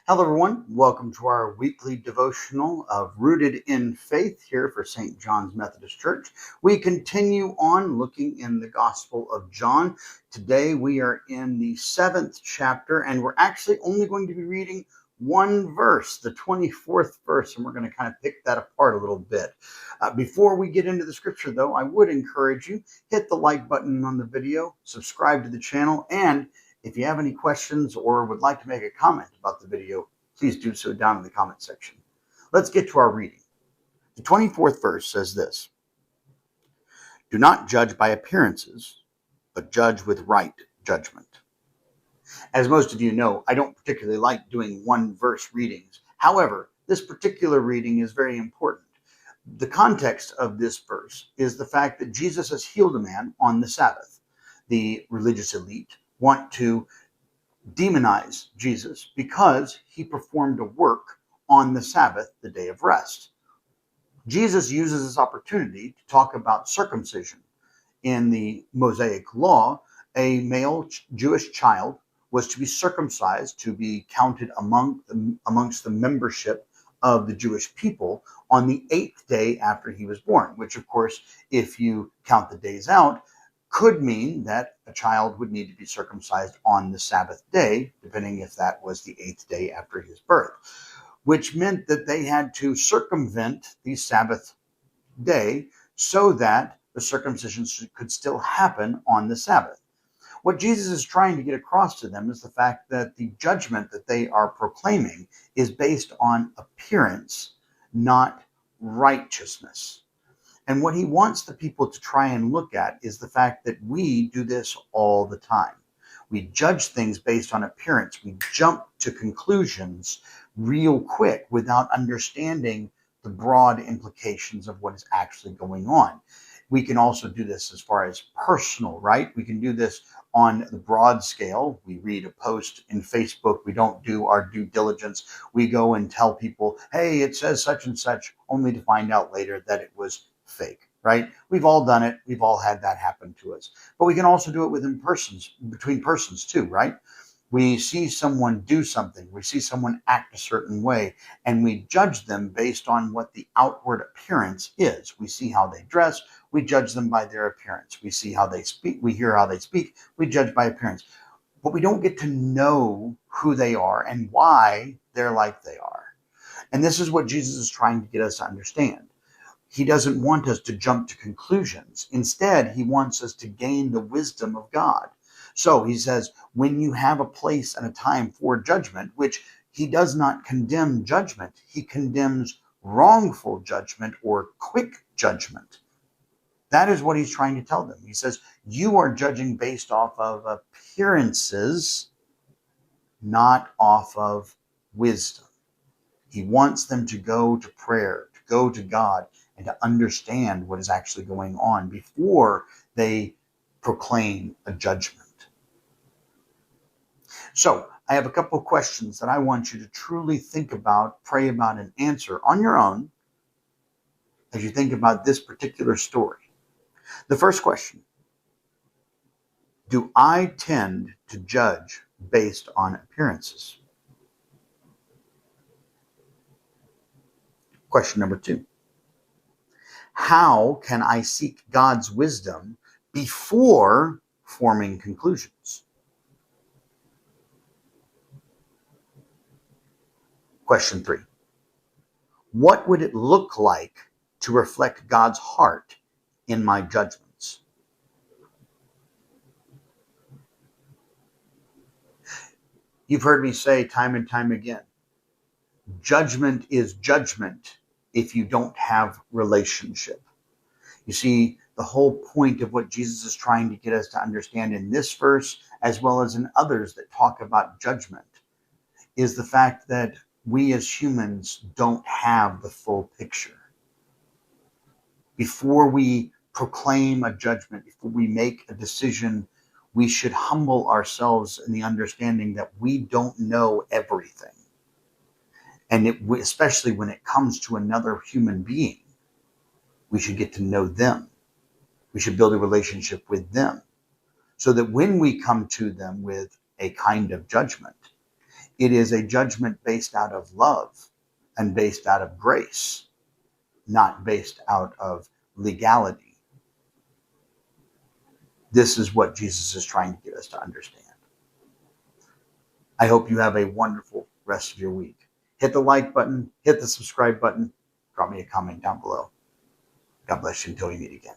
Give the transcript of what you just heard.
Hello, everyone. Welcome to our weekly devotional of Rooted in Faith here for St. John's Methodist Church. We continue on looking in the Gospel of John. Today we are in the 7th chapter, and we're actually only going to be reading one verse, the 24th verse, and we're going to kind of pick that apart a little bit. Before we get into the scripture, though, I would encourage you, hit the like button on the video, subscribe to the channel, and if you have any questions or would like to make a comment about the video, please do so down in the comment section. Let's get to our reading. The 24th verse says this: "Do not judge by appearances, but judge with right judgment." As most of you know, I don't particularly like doing one verse readings. However, this particular reading is very important. The context of this verse is the fact that Jesus has healed a man on the Sabbath. The religious elite want to demonize Jesus because he performed a work on the Sabbath, the day of rest. Jesus uses this opportunity to talk about circumcision. In the Mosaic law, a male Jewish child was to be circumcised to be counted amongst the membership of the Jewish people on the 8th day after he was born, which, of course, if you count the days out, could mean that a child would need to be circumcised on the Sabbath day, depending if that was the 8th day after his birth, which meant that they had to circumvent the Sabbath day so that the circumcision could still happen on the Sabbath. What Jesus is trying to get across to them is the fact that the judgment that they are proclaiming is based on appearance, not righteousness. And what he wants the people to try and look at is the fact that we do this all the time. We judge things based on appearance. We jump to conclusions real quick without understanding the broad implications of what is actually going on. We can also do this as far as personal, right? We can do this on the broad scale. We read a post in Facebook. We don't do our due diligence. We go and tell people, hey, it says such and such, only to find out later that it was fake, right? We've all done it. We've all had that happen to us. But we can also do it between persons too, right? We see someone do something, we see someone act a certain way, and we judge them based on what the outward appearance is. We see how they dress, we judge them by their appearance. We see how they speak, we hear how they speak, we judge by appearance. But we don't get to know who they are and why they're like they are. And this is what Jesus is trying to get us to understand. He doesn't want us to jump to conclusions. Instead, he wants us to gain the wisdom of God. So he says, when you have a place and a time for judgment, which he does not condemn judgment, he condemns wrongful judgment or quick judgment. That is what he's trying to tell them. He says, you are judging based off of appearances, not off of wisdom. He wants them to go to prayer, to go to God, and to understand what is actually going on before they proclaim a judgment. So I have a couple of questions that I want you to truly think about, pray about, and answer on your own as you think about this particular story. The first question: do I tend to judge based on appearances? Question number 2: how can I seek God's wisdom before forming conclusions? Question 3: what would it look like to reflect God's heart in my judgments? You've heard me say time and time again, judgment is judgment if you don't have relationship. You see, the whole point of what Jesus is trying to get us to understand in this verse, as well as in others that talk about judgment, is the fact that we as humans don't have the full picture. Before we proclaim a judgment, before we make a decision, we should humble ourselves in the understanding that we don't know everything. And especially when it comes to another human being, we should get to know them. We should build a relationship with them so that when we come to them with a kind of judgment, It is a judgment based out of love and based out of grace, not based out of legality. This is what Jesus is trying to get us to understand. I hope you have a wonderful rest of your week. Hit the like button, hit the subscribe button, drop me a comment down below. God bless you until we meet again.